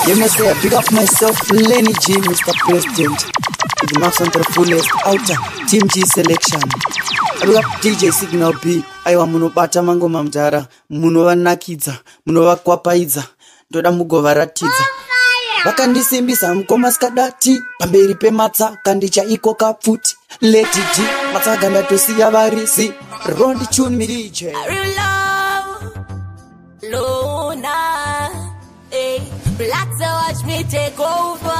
You must say, I pick up myself, Lenny G, Mr. President. With the marks on the fullest outer Team G selection. I pick up DJ Signal B. Aiwa munobata mango mamjara. Munowanakidza. Munovakwapayidza. Ndoda mugovaratidza. Vakandisimbisa mukoma skadati. Pamberi pematsa kandicha iko kapfuti. Let it matsa ganda tosiya varisi. Rondi tune mirije. Luna, black so watch me take over.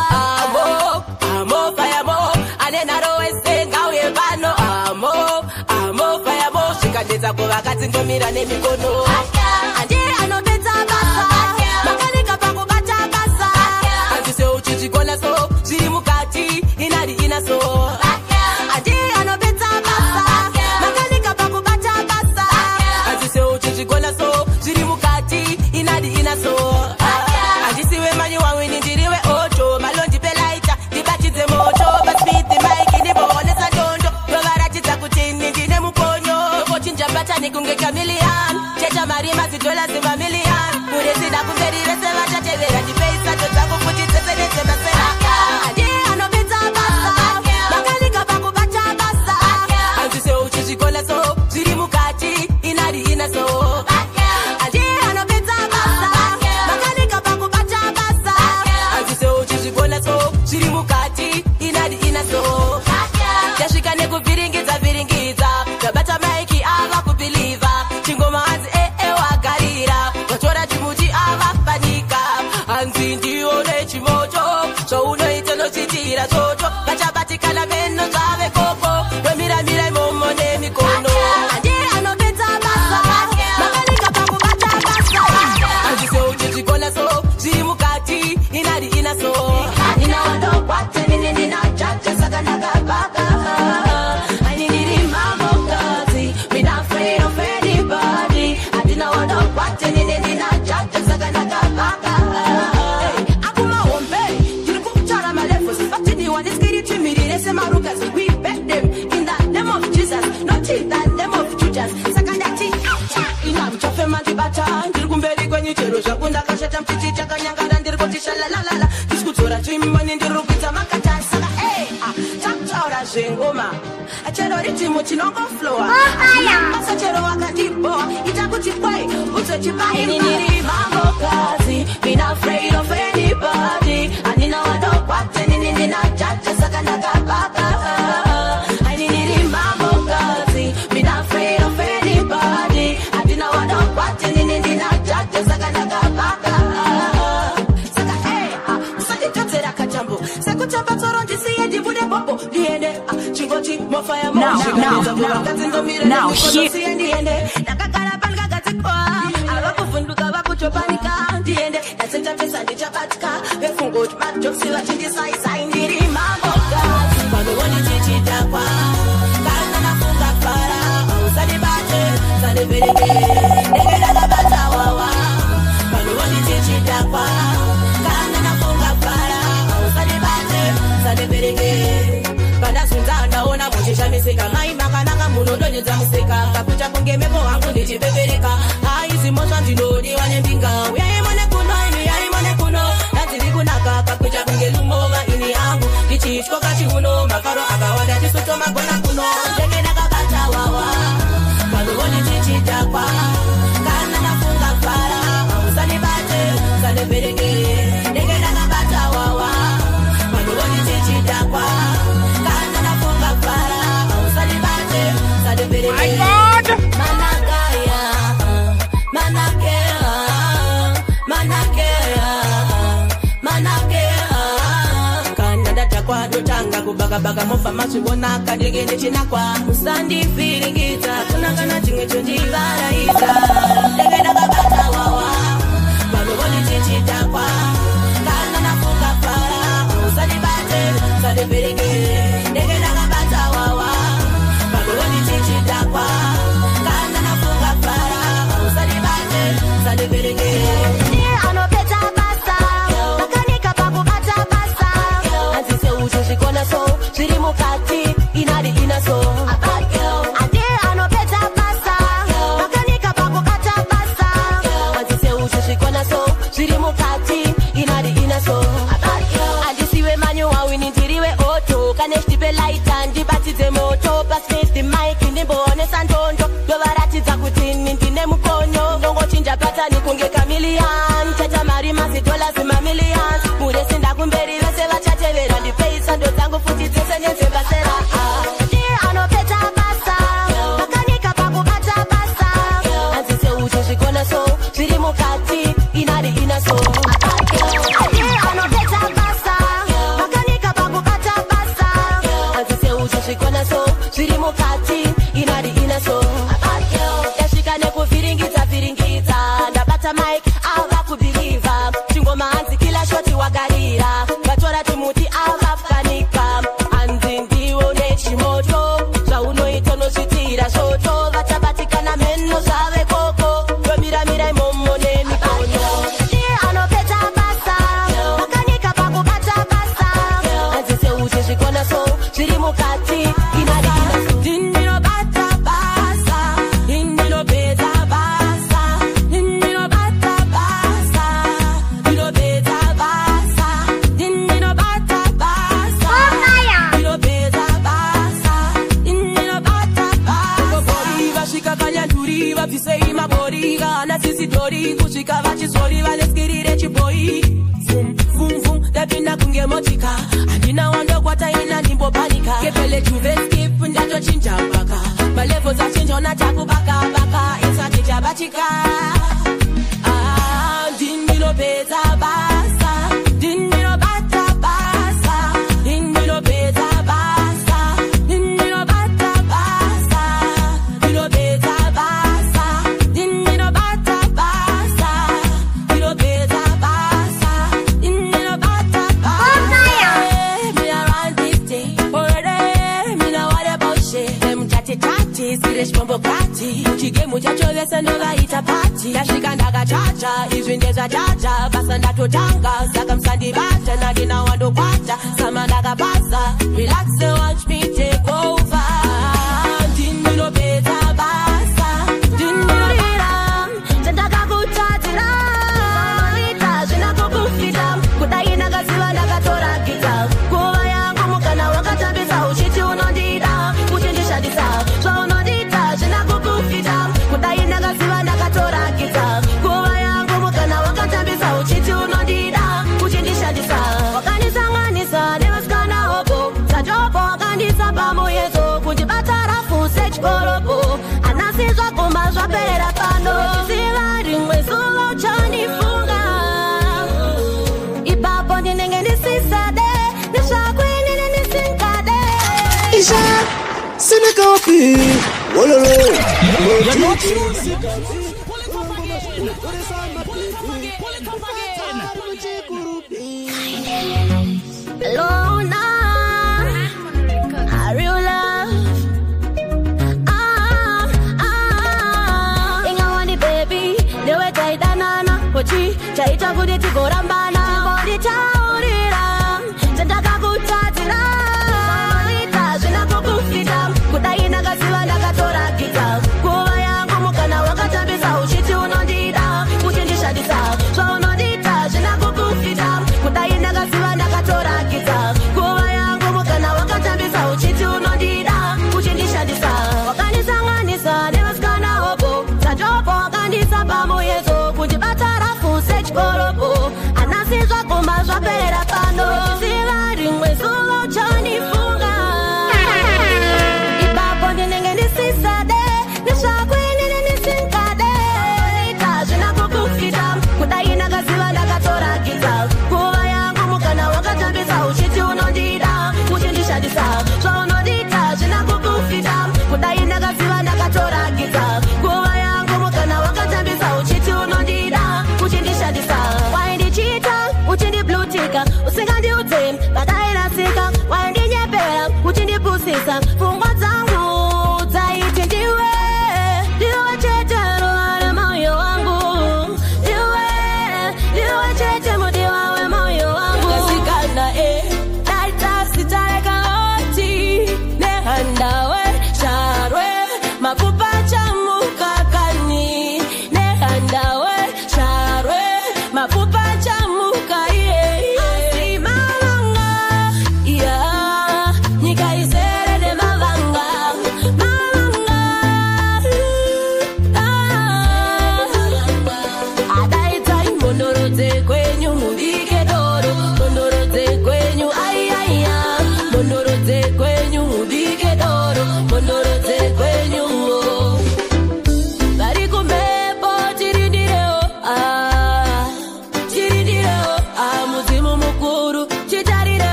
I'm up, and then I always sing how you know. I'm up, she can get up over cats into me and me go no. And yeah, I know better basa. Makanika pango bacha basa. And you say uchichi kola so, shiri mukati ina di ina so. And yeah, I know better basa. Makanika pango bacha basa. And you say uchichi kola so, shiri mukati ina di ina so. Kungeka million, checha marima zitola sema million. Murezi na kuzeri rese vacha chevera jipesa totaku kutite sede sema seraka. Adi anopita basa, makanika pangu bacha basa. Anzi se uchichi kola so, ziri mukati inadi ina so. Adi anopita basa, makanika pangu bacha basa. Anzi se uchichi kola so, ziri mukati inadi ina so. Yashika neku viringiza viringiza, tabata maiki ava kupiliva. Chingoma anzi wagarira, watora chimuti ava panika. Anzi ndione chimocho, so unoite no chitira chocho. Bacha batikala meno zave koko, wemira mira momo ne mikono. Adi anopeta basa, makanika pangu bacha basa. Anzi se uchichi kola so, ziri mukati inadi ina so. Nina wado wate nina chacha sagana gabaka. We bet them in the name of Jesus, not in the name of Judas. Sakandati, inam chofe mandi bata, ndikumbeli kwenye chero shakunda kashata mchichi chaka nyangara ndirikotisha la la la la. Diskutora twimani ndirukita makata saka taptora zengoma. Achero ritimo chinongo flow. Masa chero wakatipo, itakuti kwai, utochipai nini mambo kazi. Been afraid of anybody, and you know I don't want any nina chacha sakanda kabaka. I need it in my bogati, been afraid of anybody, and you know I don't want any nina chacha sakanda kabaka. Saka usati tote la kachambo, sakuchamba toronji siye jibude bobo, diende, chingoti mo fire mo. Now here. Nakakala panga gatikwa, awakufunduka wakuchopanika, diende, nasenta pesa ndichapatika, wefungo tumacho sila chindi sai ndiri mambo kazi. Kwando woni chichita kwa, kana nafunga para, usadi bate, sade vereke, nege daga bata wawa. Kwando woni chichita kwa, kana nafunga para, usadi bate, sade vereke. Kanda sunza ndaona mujisha misika, maima kananga munodo nyoza musika, kakucha kungemeko wangu ndichipepereka. Haisi mosa ndinodi wane mbinga, uyaye mone kuno, imi yaye mone kuno. Natiri kunaka, kakucha kungelumova ini yangu. Ichishko kati uno, makaro akawada tisuto magona kuno. Jenge daga bata wawa, kwando woni chichita kwa, kana nafunga para, usani bate, sade berenge. Jenge daga bata wawa, kwando woni chichita kwa, kana nafunga para, usani bate, sade berenge. My God! Manakaya, manakea, manakea, manakea. Kanada takwa dotanga kubaga mofa masibona kadigende chinakwa. Usandi firingita, kunangana chinge chondibara ita. Legenda babata wawa, bado woni chichita kwa. Kana nafunga para, usandi bate, sade berenge. Legenda babata wawa, bado woni chichita kwa. Kana nafunga para, usandi bate, sade berenge. Inadi ina so, a bad girl. I dare I no better pasta. batani kunge chameleon. Tata mari mazitola zima millions. Muresinda kumberi vese vachatevera ndipeisa ndo dzangu futi dzese nenzembasera. Dear anopeta basa, makanika pakubata basa. Anzise uche zvikona so, zviri mukati, inari inaso. Dear anopeta basa, makanika pakubata basa. Anzise uche zvikona so, zviri mukati, inari inaso. Yasvika nekuviringidza viringidza, ndabata mic ava kubhiliva. Chingoma hanzi kila shoti wagarira, vatora timuti ava fukanika. Hanzi ndiwo nechimoto, zvaunoita unosvitira shoto. Vachabatikana meno zvave koko, romiramira imomo nemikono. Dear anopeta basa, makanika pakubata basa. Hanzise uche zvikona so, zviri mukati, inari inaso. Ndinobata basa, ndinobeta basa, ndinobata basa, ndinobeta basa, ndinobata basa, ndinobeta basa, ndinobata basa. Bori vasvika kanyanduri vabvisei maboriga anasisitori kusvika vachizori vaneskirire chiboi. Vum vum vum ndapinda kunge motika, handina wandokwata ina ndimbopanika. Kepele juve skip ndatochinja mpaka malevo zachinjona takubaka baka isati chabatika. Ndinobeta basa, ndinobata basa, ndinobeta basa, ndinobata basa, ndinobeta basa, ndinobata basa, ndinobeta basa, ndinobata basa. Me around this day, already me know what about shit. Them chatty chatty, serious bombo party. Chigemu chacho vese ndo vaita party. Yashika ndakachacha, izvi ndezvachacha. Basa ndatotanga, saka msandibata, nadina wandokwata. Sama ndakapasa, relax and watch me take over. Ndinobeta basa, ndinobeta, chandakakutatira. Ita zvinakokufita, kudai ndakaziva ndakatora gita. Kuva yangu mukana wakatambisa, uchiti unondida, uchindishandisa. Zvaunondita zvinakokufita, kudai ndakaziva ndakatora gita. Kuva yangu mukana wakatambisa, uchiti unondida, uchindishandisa. Wakanisanganisa nevasikana hoko, sajopo wakandisa pamoyezo. Kundibata rafu sechikoropo, anasizwa kumba zvapera pano. Ziva rimwe zuva uchandifunga, ipapo ndinenge ndisisade, ndisvakwinine ndisingade. Isha, Seneca wapi? Wololo. Alone, I real love. Inga wani baby, dewe taita nana, pochi, chaita kudeti gorambana, body taurira, tendaka kutatira, ita zina kukufita, kudai nagaziva ndakatora gita, kuva yangu mukana wakatambisa, uchiti unondida, uchindishadisa, zvaunondita zina kukufita, kudai nagaziva ndakatora gita, kuva yangu mukana wakatambisa, uchiti unondida, uchindishadisa. Wakanisanganisa nevasikana hoko, sajopo wakandisa pamoyezo. Kundibata rafu sechikoropo, anasi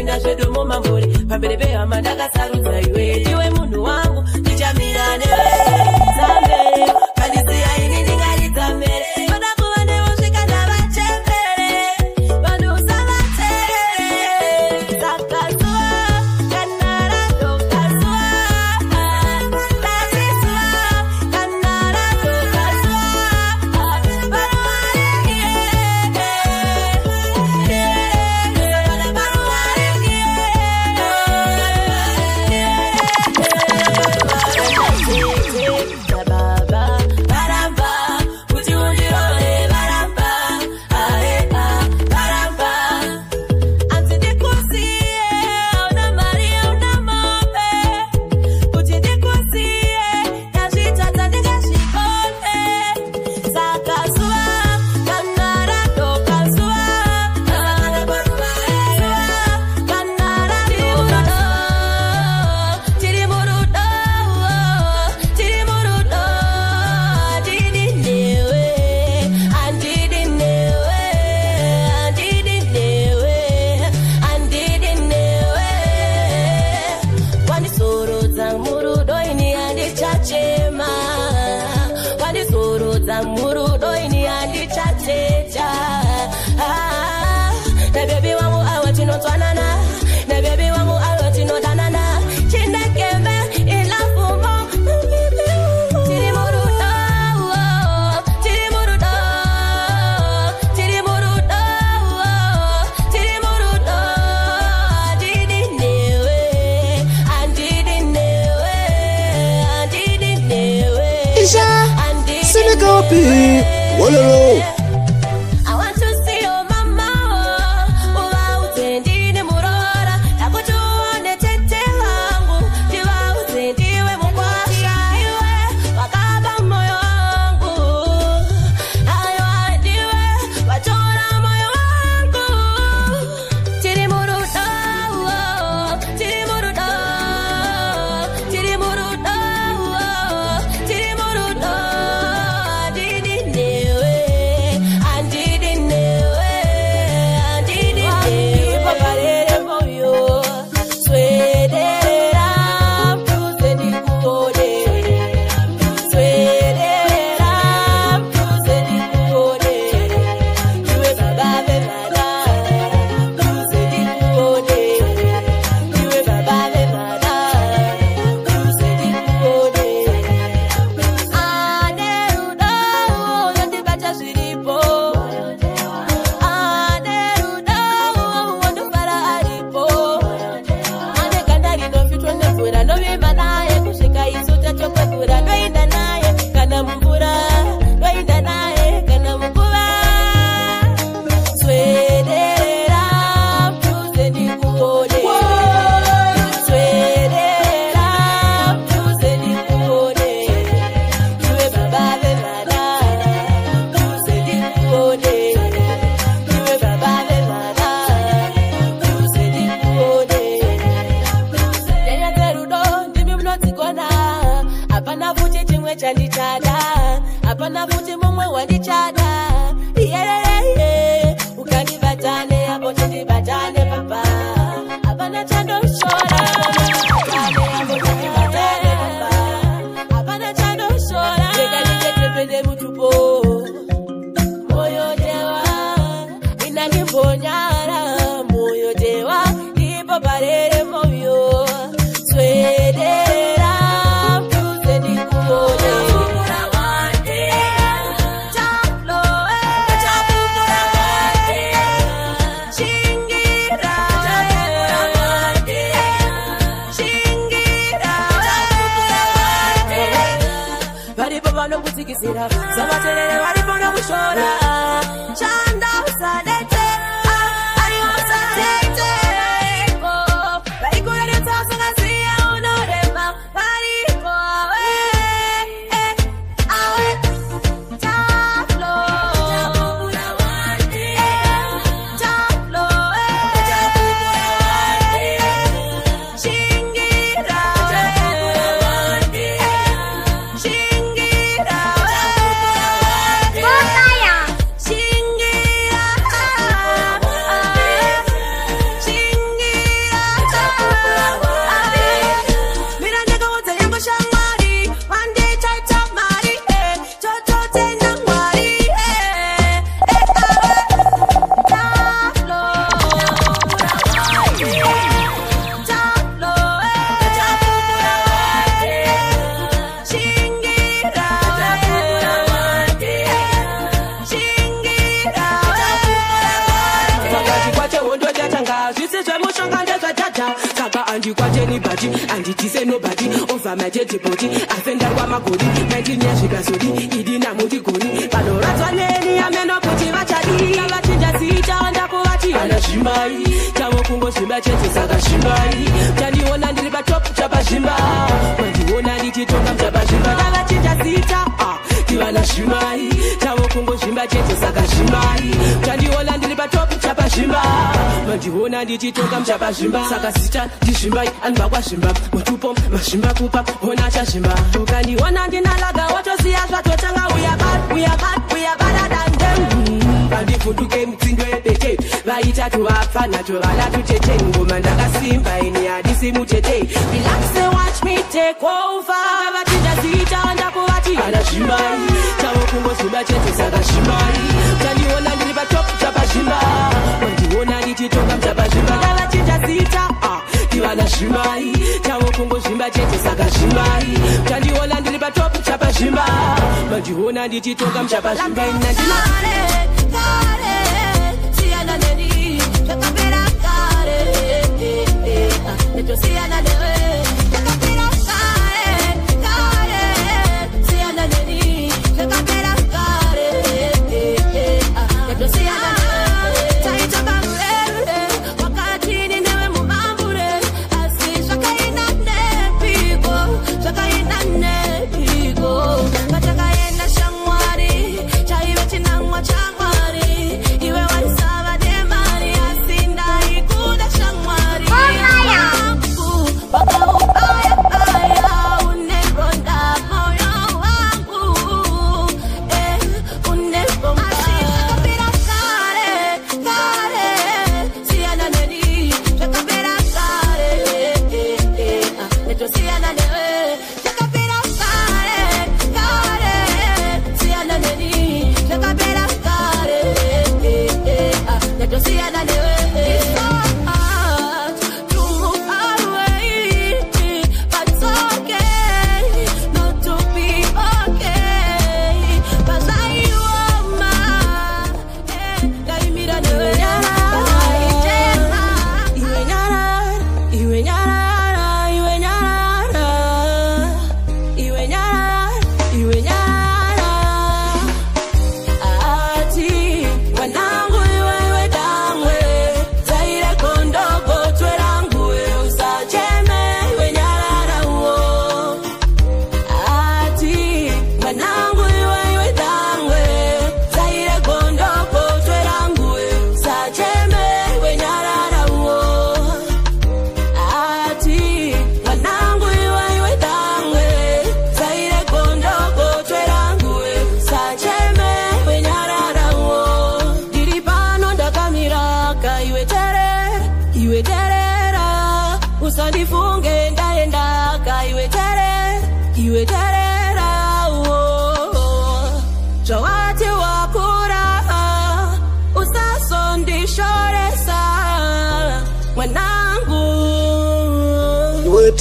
kupinda zvedu mumambure pamberi pehama ndakasarudza iwe ndiwe munhu wangu ndichamira newe dzambere pandisiya ini ndingaridza mbere toda kuva nevosvika ndavachembere vanhu usavateerere saka zuva kana radoka zuva ndatizuva kana radoka zuva Wololo. I want to see your mama. Uva utendine murora. Takutuone tete wangu. Diva utendiwe mukwasha. Iwe wakaba moyo wangu. Ayo adiwe wachora moyo wangu. Tiri murudo. Tiri murudo. Tiri murudo. Tiri murudo. Apana futi mumwe wandichada yeah ukanibatane hapo tundibatane papa apana chando shora hapo tundibatane papa apana chando shora nikanikepende mutupo moyo dewa inanibonyara moyo dewa ipo barere moyo swedera tuzendi kuone kutikisira sabaterere walipona kushora chanda usadete usadete bariko yaretasa ngasiya unorema bariko awe taflo chakukura wande taflo chakukura wande shingira chakukura wande shingira Sing ndikwati anybody anditise nobody over my dead body afenda kwa magodi 19 years zvikazodi idina mutigoni panoradzwa neni ameno kuti vachadi vachinja zita ndakuvati anazvimbai chavo kungozvimba chete saka zvimbai chandiona ndiri patop chapazvimba mandiona ndichitonga mchapazvimba ndavachinja zita ivana zvimbai chavo kungozvimba chete saka zvimbai chandiona ndiri patop chapazvimba mandiona ndichitonga mchapazvimba saka zita ndizvimbai anibva kwazvimba mutupo mazvimba kupa ona chazvimba ukandiona ndinalaga wotoziya zvatotanga uyabadadandem andivhunduke mutsindo yebete vaitatu vapfana tovala tutete ngoma ndakasimba ini hadisi mutete relax and watch me take over vachinja zita ndakuvati ana zvimbai chavo kungozvimba chete saka zvimbai chandiona ndiri patop chapazvimba mandiona ndichitonga mchapazvimba ndavachinja zita ivana zvimbai chavo kungozvimba chete saka zvimbai chandiona ndiri patop chapazvimba mandiona ndichitonga mchapazvimba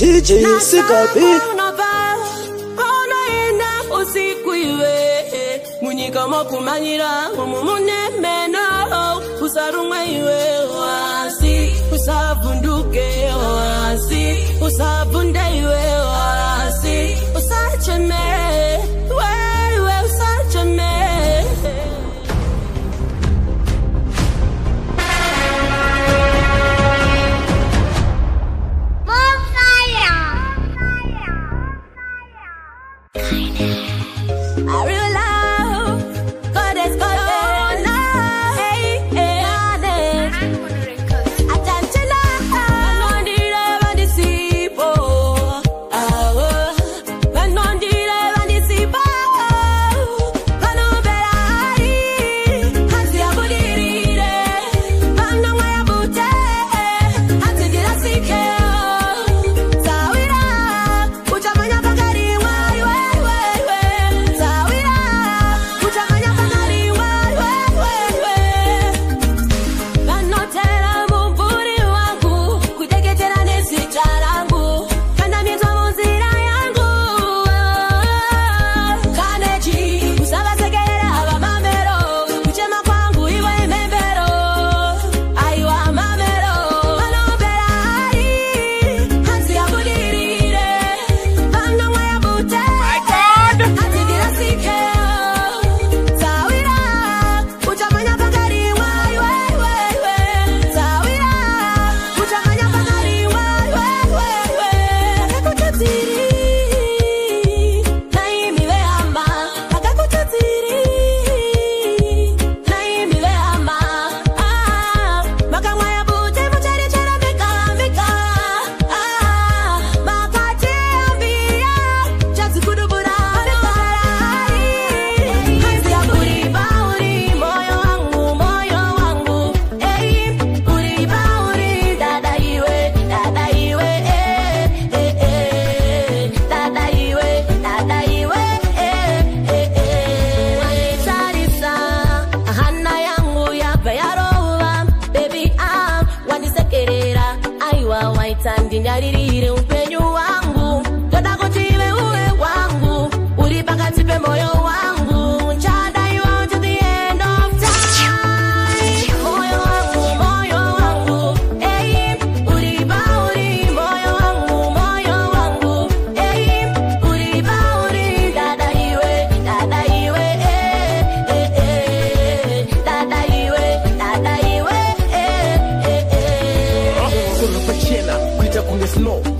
DJ Sikapi usiku iwe munyika mokumanyira mumunemeno usarumwe iwe wasi usavunduke wasi usavunde iwe wasi usacheme wewe usacheme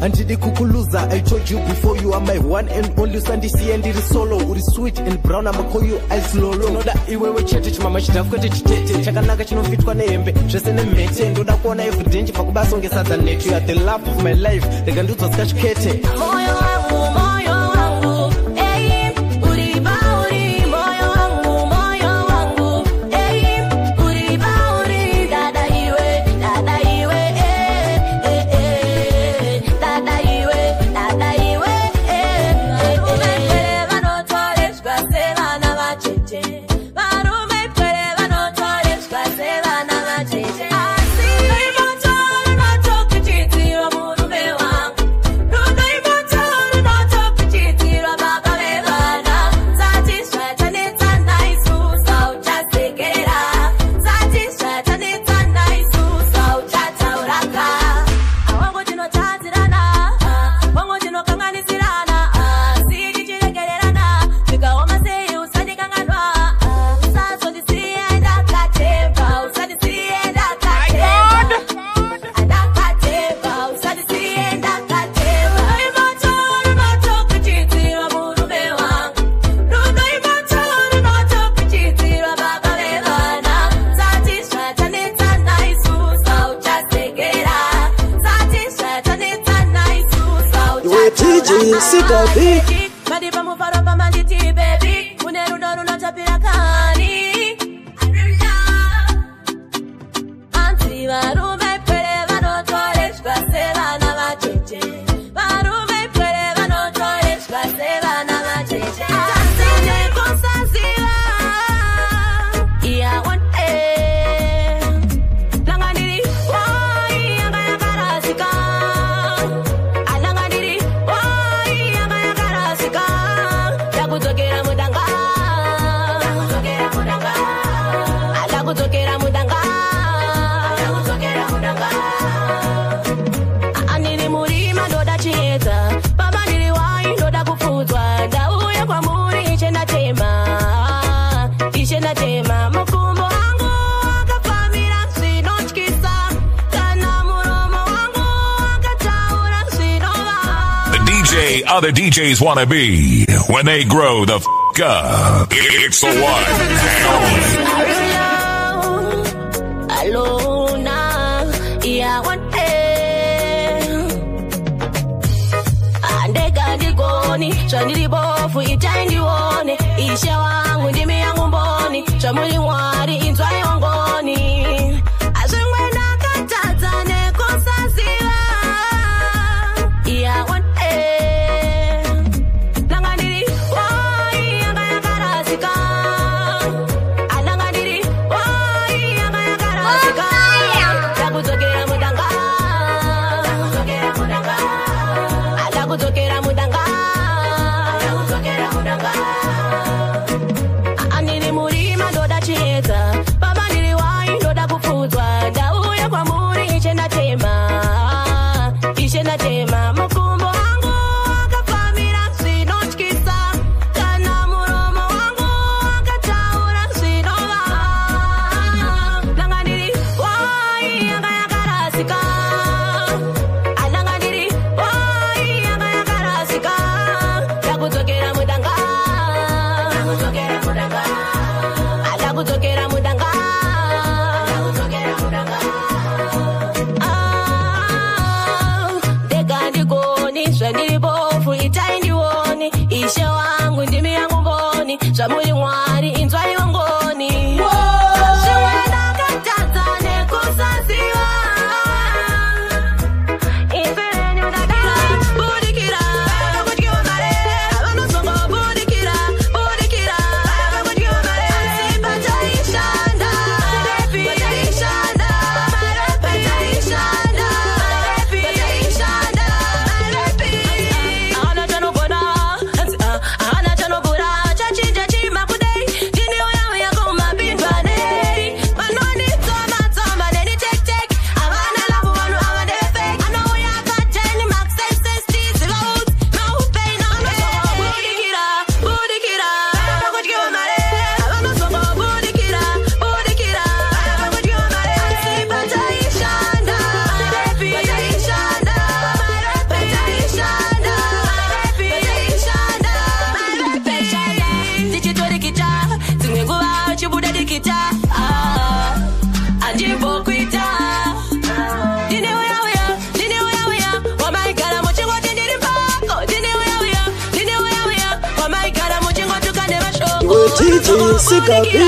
Andidi kukuluza, I told you before, you are my one and only. Sandisi and it is solo, uri sweet and brown, I'ma call you ice lolo. Noda iwewe chete chimama chitafuka chitete, chakanaka chinofitwa neembe, zvese nemhete. Ndoda kuona evidence pakubaso ngesadza netu. You are the love of my life, rekandudzwa skachikete. Moyo wangu, moyo wangu, hey, uriba uri, moyo wangu, moyo wangu, hey, uriba uri, dada iwe, dada iwe, dada iwe, Varume vanotore zvasevana vacheche, varume vanotore zvasevana vacheche. Asi imotoro notokuchidzirwa murume wangu, rudo imotoro notokuchidzirwa baba vevana. Sati zvatanetsana isusa uchasekera, sati zvatanetsana isusa uchatauraka. Awangu tinotadzirana, wangu tinokanganisirana, asi tichiregererana, zvikaoma sei usandikanganwa. Usazondisiya ndakatemba, usandisiye ndakatemba, ndakatemba, usandisiye ndakatemba. Imotoro notokuchidzirwa murume wangu, rudo imotoro notokuchidzirwa baba vevana. Sati zvatanetsana isusa uchasekera, sati zvatanetsana isusa DJ Sigabi. Madipa mufaro pamanditi baby, une rudo runotapira kani. Anti varume pere vanotore zvasevana vacheche, varume pere vanotore zvasevana vacheche. Tasine kusaziva, iya wante, langaniri wai yanga yakarasika, alanganiri wai yanga yakarasika, yakudzokera mudanga, yakudzokera mudanga, alakudzokera mudanga, alakudzokera mudanga. Aniri murima ndoda chiedza, baba ndiri wai ndoda kufudzwa, ndauya kwamuri ichena tema, mukumbo wangu akafamira zvinotyisa, kana muromo wangu akataura zvinova. The DJ other DJs want to be when they grow the f*** up. It's the one and only. Alona, iya wante, andega ndigoni, chandiri bofu itaindione, isha wangu ndimi yangu mboni, chamuli mwari inzwai wangoni. Azvimwena katadza nekusaziva, iya wante, langaniri wai yanga yakarasika, alanganiri wai yanga yakarasika, yakudzokera mudanga, yakudzokera mudanga, alakudzokera mudanga, alakudzokera mudanga. Aniri murima ndoda chiedza, baba ndiri wai ndoda kufudzwa, ndauya kwamuri ichena tema, mukumbo wangu akafamira zvinotyisa, kana muromo wangu akataura zvinova. Langaniri wai yanga yakarasika, alanganiri wai yanga yakarasika, yakudzokera mudanga, yakudzokera mudanga, alakudzokera mudanga, alakudzokera mudanga. Ndega ndigoni, zvandiri bofu itaindione, ishe wangu ndimi yangu mboni, zvamuri mwari inzwai wangoni. Zvimwena katadza nekusaziva, imvireni mudakira, budikira, vakudyiwa mare, vanosongo budikira, budikira, vakudyiwa mare. Asi pataishanda, pataishanda, pataishanda, pataishanda, ahana chanogona, ahana chanobura, chachinja chima kudei. DJ Sikapi.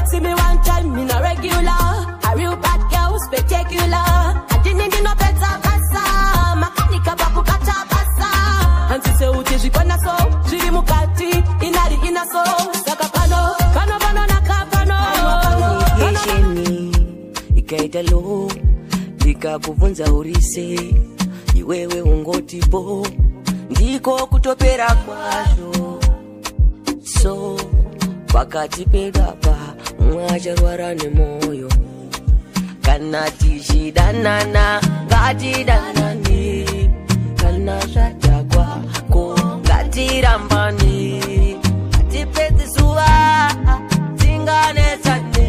See me one time in a regular, a real bad girl, spectacular. I zvikwanaso zviri mukati inari inaso saka pano nakapano ikaita lo ndikakubvunza urise iwewe ungotipo ndiko kutopera kwazvo so pakati pedapa mwacharwara nemoyo kana tichidanana ngatidanane kana zvatakwa ko ngatirambane atipedzi zuva tinganetsane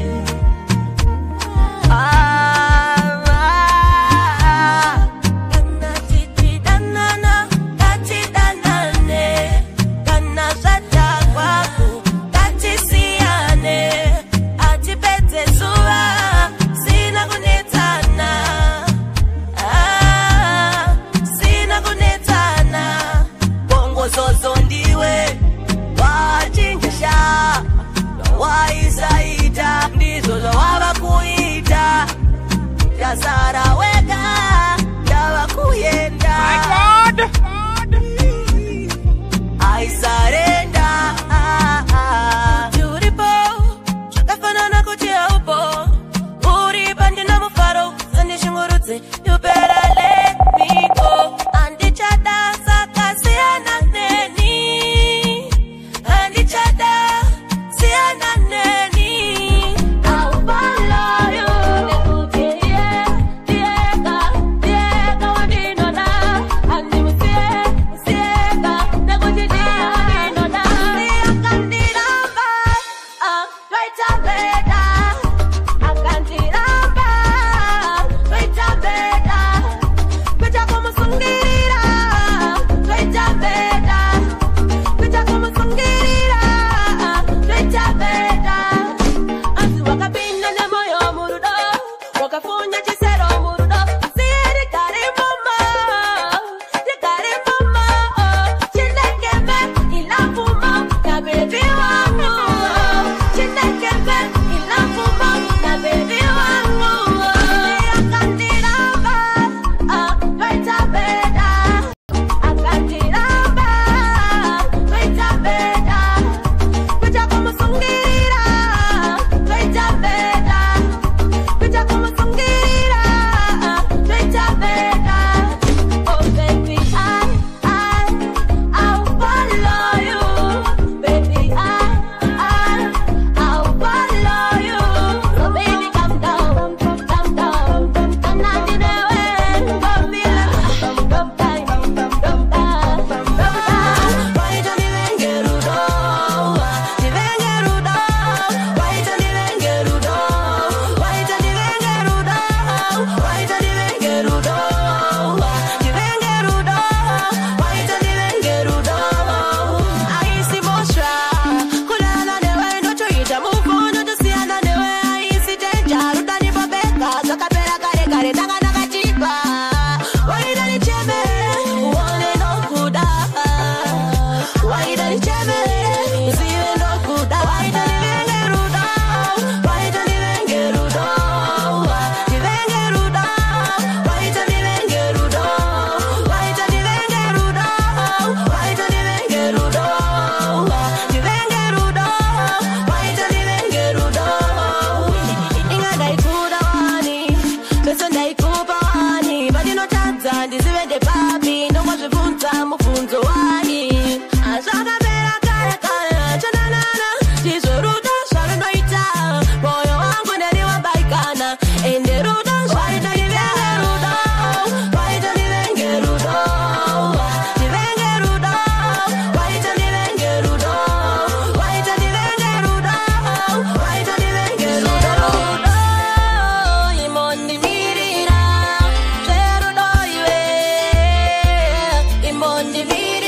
Sara wega ndava kuyenda my god I surrender turipo zvakafanana kuti haupo uri pandina mufaro sandishungurudze you better let me go andichada saka siyana neni andichada siyana neni Monday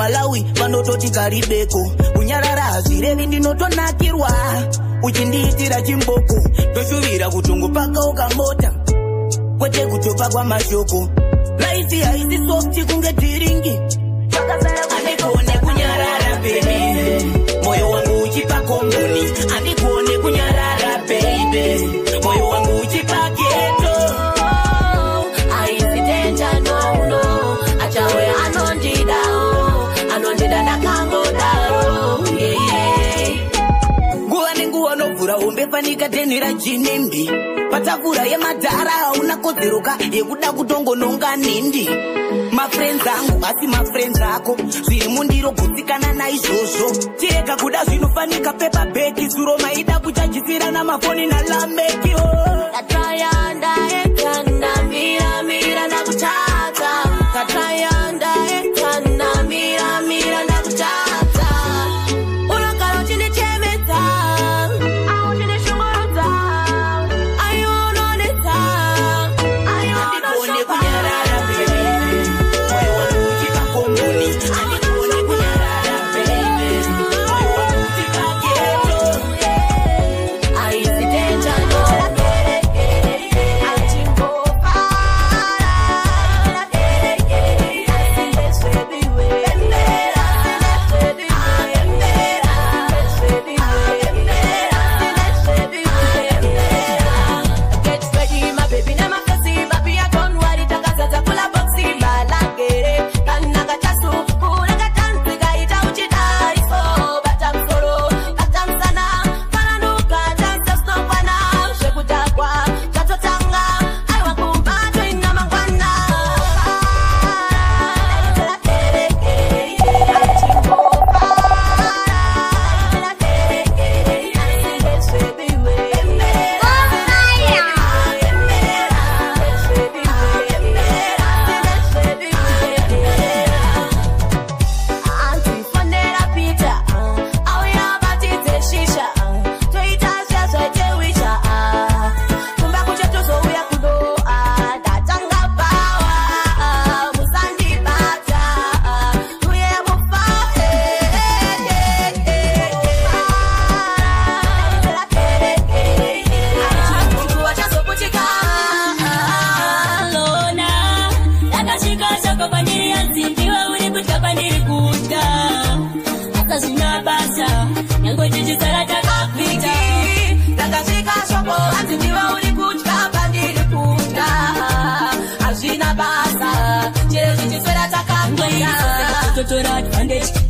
Malawi vanototi karibeko unyarara hazvirevi ndinotonakirwa uchindiitira chimboko toshuvira kutongo paka ukambota kwete kutopa kwa mashoko laiti haisi softi kunge dhiringi andikuone kunyarara baby moyo wangu uchipa komboni andikuone kunyarara baby moyo wangu uchipa geto haisi tenja no achawe anondida nguva nenguva novhura hombe panika tenhera chinimbi patafura yemadhara hauna kodzeroka yekuda kutongononga nindi mafriends angu asi mafriends ako zviri mundiro gutsikana naizvozvo tirega kuda zvinofanika pepa beki zuro maida kuchajisira namafoni nalameki katrayanda ekanda mira nakutata katrayanda ekanda mira nakutata unakalo chini chemeta au chini shungurota ayononeta ayononeta kunyarara baby moyo wangu uchipa komboni andikuone kunyarara baby moyo wangu uchipa geto aisi tenja no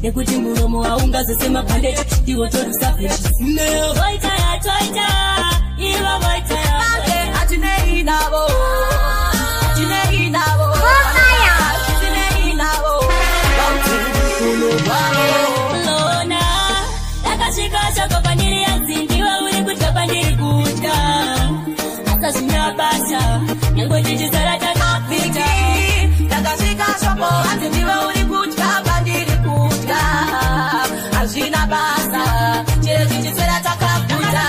nekuti muromo waungazosema bandage iwo torusafishi voita yatoita ivo voita yatoita atinei navo atinei navo atinei navo lona yakasvika shoko pandiri yanzindiwa uri kutya pandiri kuta akazvinya basa nyange tichisara takapita takasvika shoko anzindiwa uri kutya pandiri kuta hazvina basa chero chichisera takakuta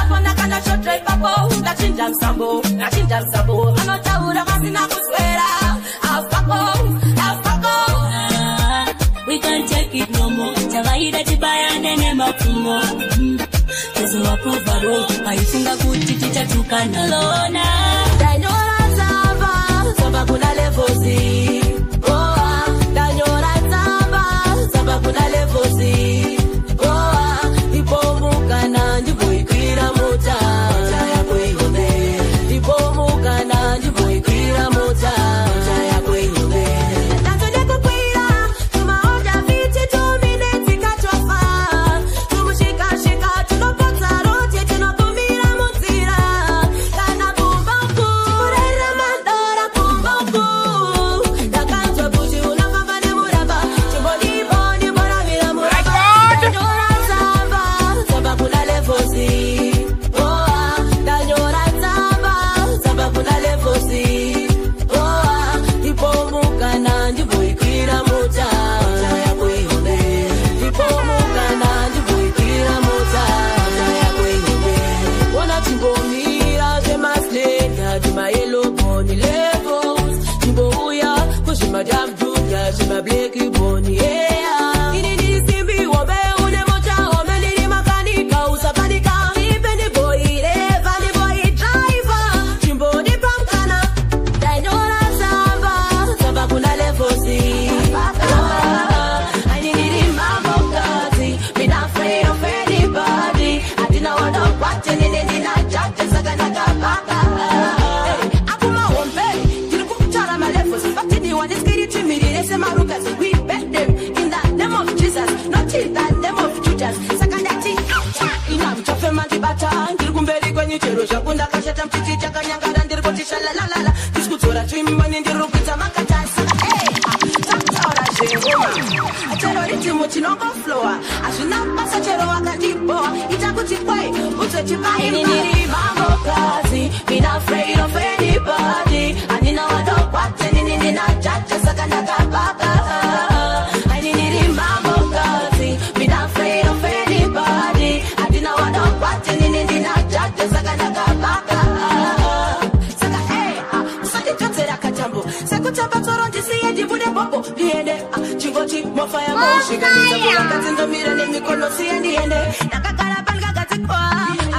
akona kana shotre papo ndachinja musambo anotaura masina kuswera afako we can't take it no more chavaida chibayane nemapfumo tezowaprovaro aifunga kuti tichatukana lona ndanyora zava kuna levozi ndanyora zava kuna levozi ibomukana ndivoikwira mota yakoihode ibomukana ndivo boni levels. Chimboya, cause Madame Junior, she my blacky boni, yeah. In the simbi, wabe, unemocha, omeni, makanika, usapanika. Even the boy, Eva, the boy, driver. Chimbo, the pamkana. Dainora, Samba kuna levosi. I need it in my Bugatti. Me not afraid of anybody. I didn't know what I'm watching in the night. Just like another baka. I put my own bed. You look at my levosi. But then you want to get it to me. They say my rukas. We bet them in the name of Jesus. Not in the name of Judas. Sakandati. Ina mchofe mangi bata. Ndikumbeli kwenye chero. Shakunda kashata mchichi chaka nyangara. Ndirikotisha la la la la. Diskutora chimi mani ndirukita makata. Achero ritmo chinongo floor. Ashina pasa chero wakatipo. Itakuti kwai, utechipai. Nini mambo kazi. Be not afraid of anybody. Anina wado kwate nini na chacha sakana kabaka. I need mambo kazi. Be not afraid of anybody. Anina wado kwate nini na chacha sakana kabaka. Saka usati chote la kachambo. Sekutaba toronji siye jibude bobo. Diende chingoti mofaya moshika nizabula katinga mira ni mikono siye ende nakakala panga katikwa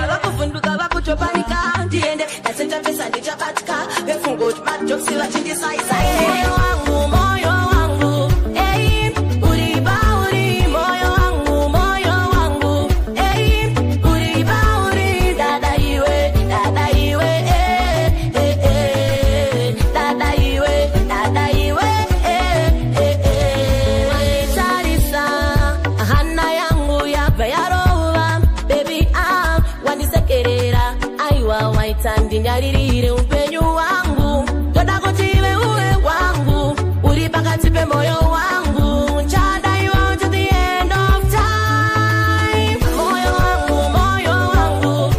abakufunduka bakuchopanika diende nasenta pesa ndichapatika befungo majoksi wachindi sai sai moyo wangu uriba uri moyo wangu uriba uri dada iwe dada iwe Ndinyaririre upenyu wangu toda kutiwe uwe wangu uri pakati pe moyo wangu nchada you out to the end of time moyo wangu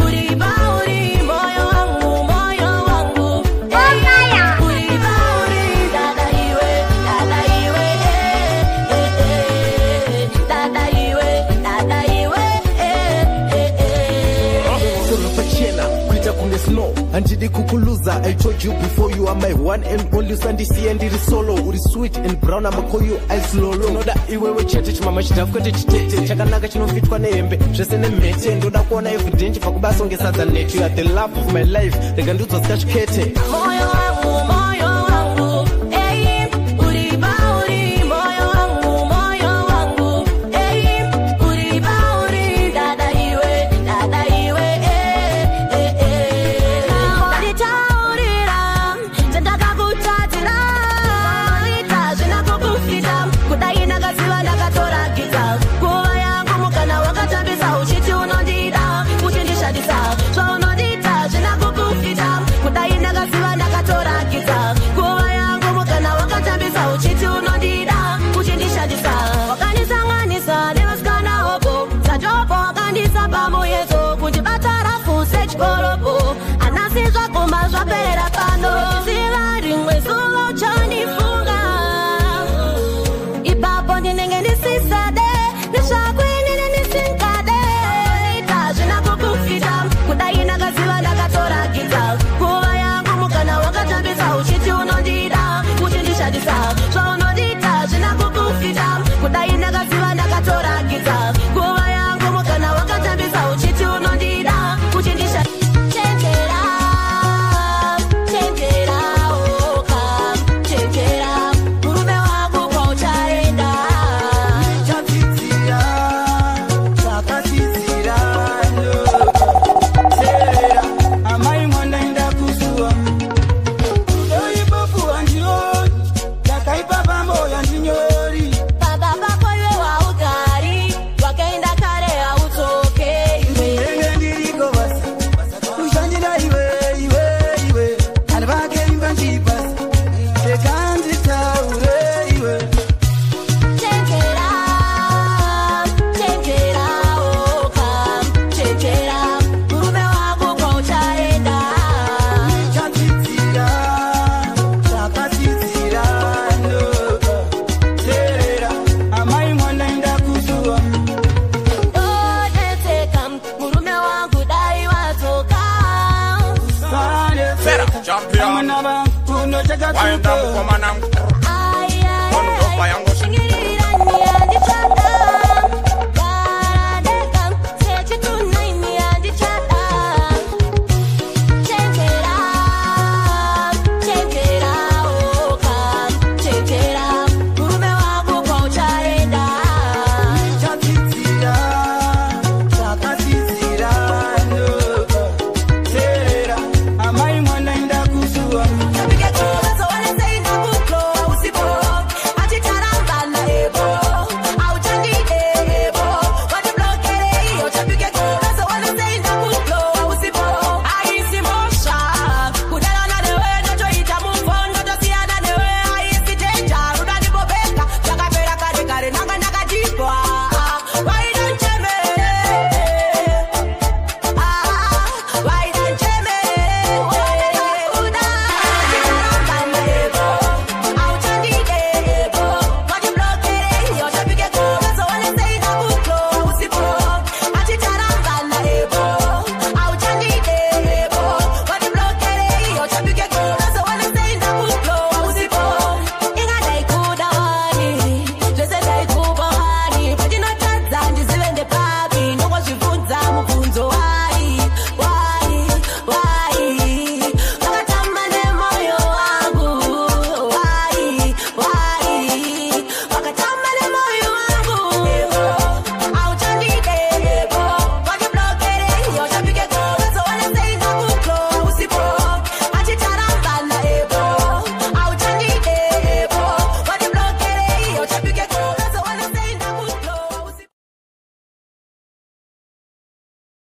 uri ba uri moyo wangu uri ba uri dada iwe Snow Andidi kukuluza, I told you before you are my one and only Sandisi and it is solo Uri sweet and brown, I'ma call you ice lolo Noda iwewe chete chimama chitafukote chitete Chakanaka chinofitwa neembe, dresse nemete Ndoda kuona evidenti, fakubasa ongesaza netu You are the love of my life, rega nduzo skachukete moyo wangu uri ba uri moyo wangu uri ba uri dada iwe Kudai nagaziwa nagatora champion. Wind up, woman, I'm.